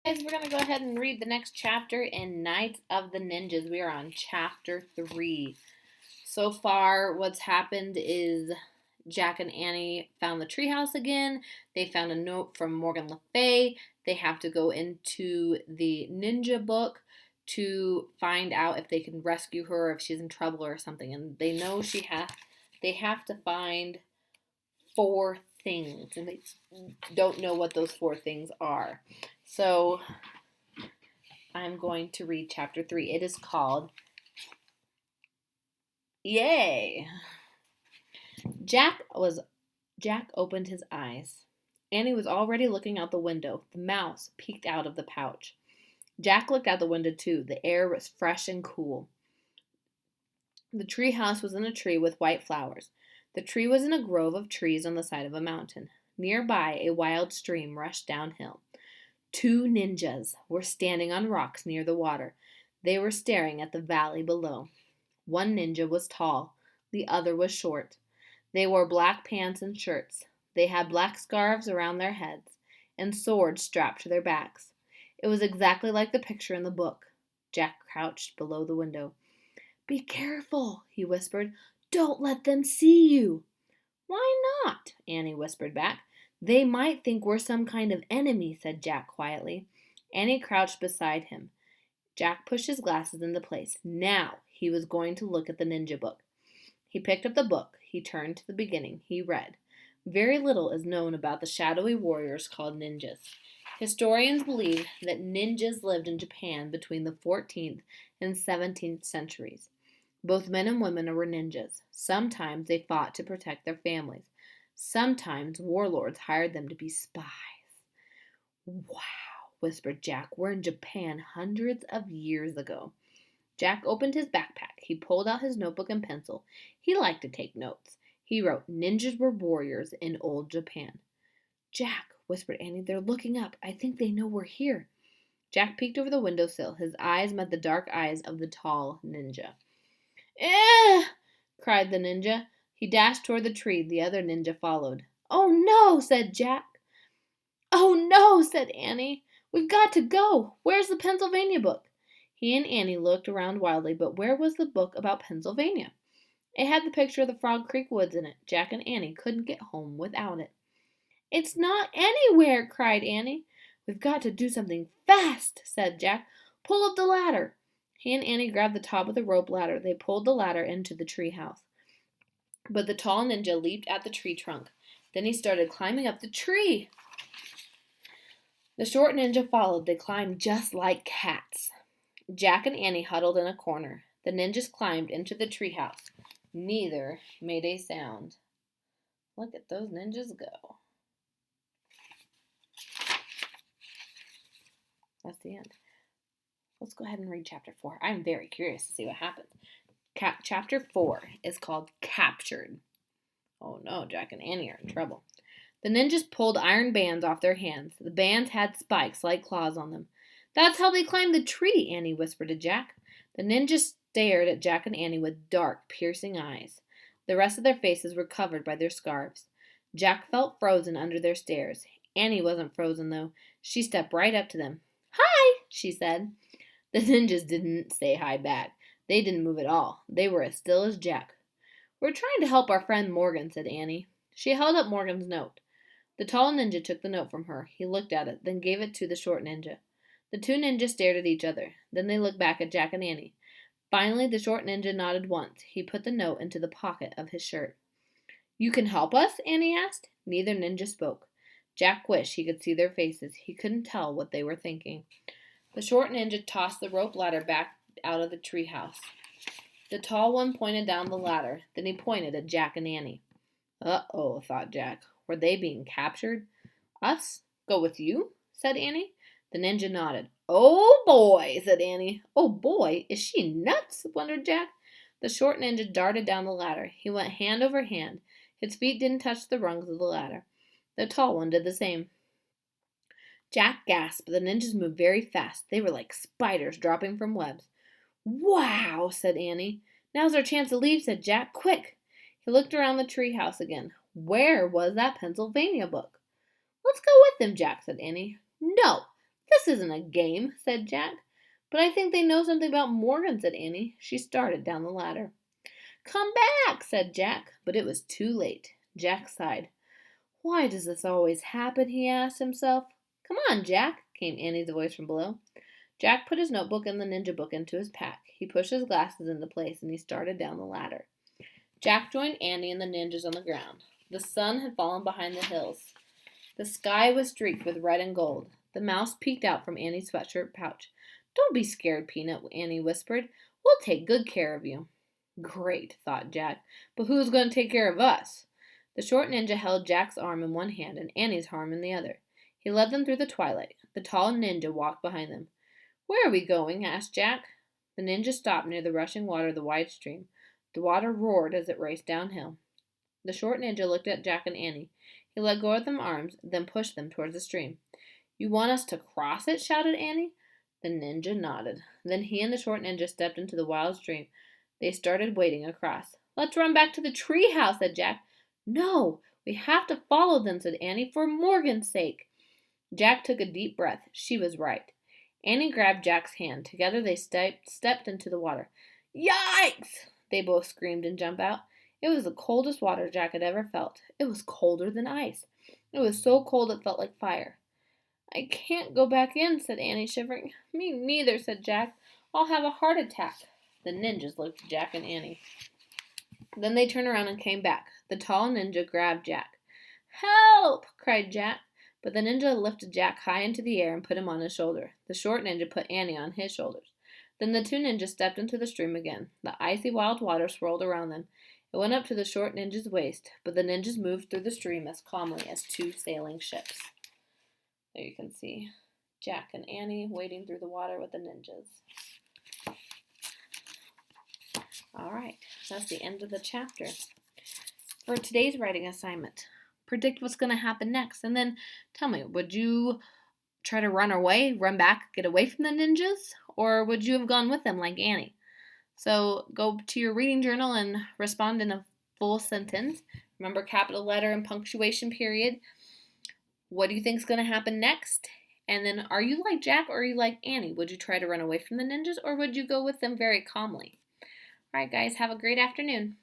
Guys, we're going to go ahead and read the next chapter in Knights of the Ninjas. We are on chapter 3. So far, what's happened is Jack and Annie found the treehouse again. They found a note from Morgan Le Fay. They have to go into the ninja book to find out if they can rescue her, if she's in trouble or something. And they know they have to find 4 things, and they don't know what those 4 things are. So I'm going to read chapter 3. It is called Yay! Jack opened his eyes. Annie was already looking out the window. The mouse peeked out of the pouch. Jack looked out the window too. The air was fresh and cool. The tree house was in a tree with white flowers. The tree was in a grove of trees on the side of a mountain. Nearby, a wild stream rushed downhill. 2 ninjas were standing on rocks near the water. They were staring at the valley below. One ninja was tall. The other was short. They wore black pants and shirts. They had black scarves around their heads and swords strapped to their backs. It was exactly like the picture in the book. Jack crouched below the window. "Be careful," he whispered. "Don't let them see you." "Why not?" Annie whispered back. "They might think we're some kind of enemy," said Jack quietly. Annie crouched beside him. Jack pushed his glasses into place. Now he was going to look at the ninja book. He picked up the book. He turned to the beginning. He read. Very little is known about the shadowy warriors called ninjas. Historians believe that ninjas lived in Japan between the 14th and 17th centuries. Both men and women were ninjas. Sometimes they fought to protect their families. Sometimes warlords hired them to be spies. "Wow," whispered Jack. "We're in Japan hundreds of years ago." Jack opened his backpack. He pulled out his notebook and pencil. He liked to take notes. He wrote, "Ninjas were warriors in old Japan." "Jack," whispered Annie, "they're looking up. I think they know we're here." Jack peeked over the windowsill. His eyes met the dark eyes of the tall ninja. "Eh!" cried the ninja. He dashed toward the tree. The other ninja followed. "Oh, no," said Jack. "Oh, no," said Annie. "We've got to go. Where's the Pennsylvania book?" He and Annie looked around wildly, but where was the book about Pennsylvania? It had the picture of the Frog Creek woods in it. Jack and Annie couldn't get home without it. "It's not anywhere," cried Annie. "We've got to do something fast," said Jack. "Pull up the ladder." He and Annie grabbed the top of the rope ladder. They pulled the ladder into the tree house. But the tall ninja leaped at the tree trunk. Then he started climbing up the tree. The short ninja followed. They climbed just like cats. Jack and Annie huddled in a corner. The ninjas climbed into the treehouse. Neither made a sound. Look at those ninjas go. That's the end. Let's go ahead and read chapter 4. I'm very curious to see what happens. Chapter 4 is called Captured. Oh no, Jack and Annie are in trouble. The ninjas pulled iron bands off their hands. The bands had spikes like claws on them. "That's how they climbed the tree," Annie whispered to Jack. The ninjas stared at Jack and Annie with dark, piercing eyes. The rest of their faces were covered by their scarves. Jack felt frozen under their stares. Annie wasn't frozen, though. She stepped right up to them. "Hi," she said. The ninjas didn't say hi back. They didn't move at all. They were as still as Jack. "We're trying to help our friend Morgan," said Annie. She held up Morgan's note. The tall ninja took the note from her. He looked at it, then gave it to the short ninja. The 2 ninjas stared at each other. Then they looked back at Jack and Annie. Finally, the short ninja nodded once. He put the note into the pocket of his shirt. "You can help us?" Annie asked. Neither ninja spoke. Jack wished he could see their faces. He couldn't tell what they were thinking. The short ninja tossed the rope ladder back out of the treehouse. The tall one pointed down the ladder. Then he pointed at Jack and Annie. "Uh-oh," thought Jack. Were they being captured? "Us? Go with you?" said Annie. The ninja nodded. "Oh, boy," said Annie. "Oh, boy? Is she nuts?" wondered Jack. The short ninja darted down the ladder. He went hand over hand. His feet didn't touch the rungs of the ladder. The tall one did the same. Jack gasped, but the ninjas moved very fast. They were like spiders dropping from webs. "Wow," said Annie. "Now's our chance to leave," said Jack. "Quick!" He looked around the treehouse again. Where was that Pennsylvania book? "Let's go with them," Jack said Annie. "No, This isn't a game, said Jack. But I think they know something about Morgan, said Annie. She started down the ladder. Come back, said Jack, but it was too late. Jack sighed. Why does this always happen? He asked himself. Come on, Jack, came Annie's voice from below. Jack put his notebook and the ninja book into his pack. He pushed his glasses into place and he started down the ladder. Jack joined Annie and the ninjas on the ground. The sun had fallen behind the hills. The sky was streaked with red and gold. The mouse peeked out from Annie's sweatshirt pouch. Don't be scared, Peanut, Annie whispered. We'll take good care of you. Great, thought Jack, but who's going to take care of us? The short ninja held Jack's arm in one hand and Annie's arm in the other. He led them through the twilight. The tall ninja walked behind them. Where are we going? Asked Jack. The ninja stopped near the rushing water of the wide stream. The water roared as it raced downhill. The short ninja looked at Jack and Annie. He let go of their arms, then pushed them towards the stream. You want us to cross it? Shouted Annie. The ninja nodded. Then he and the short ninja stepped into the wild stream. They started wading across. Let's run back to the tree house, said Jack. No, we have to follow them, said Annie, for Morgan's sake. Jack took a deep breath. She was right. Annie grabbed Jack's hand. Together they stepped into the water. Yikes! They both screamed and jumped out. It was the coldest water Jack had ever felt. It was colder than ice. It was so cold it felt like fire. I can't go back in, said Annie, shivering. Me neither, said Jack. I'll have a heart attack. The ninjas looked at Jack and Annie. Then they turned around and came back. The tall ninja grabbed Jack. Help! Cried Jack. But the ninja lifted Jack high into the air and put him on his shoulder. The short ninja put Annie on his shoulders. Then the two ninjas stepped into the stream again. The icy wild water swirled around them. It went up to the short ninja's waist, but the ninjas moved through the stream as calmly as two sailing ships. There you can see Jack and Annie wading through the water with the ninjas. All right, that's the end of the chapter. For today's writing assignment, predict what's going to happen next, and then tell me, would you try to run away, run back, get away from the ninjas, or would you have gone with them like Annie? So go to your reading journal and respond in a full sentence. Remember capital letter and punctuation period. What do you think is going to happen next? And then are you like Jack or are you like Annie? Would you try to run away from the ninjas or would you go with them very calmly? All right, guys, have a great afternoon.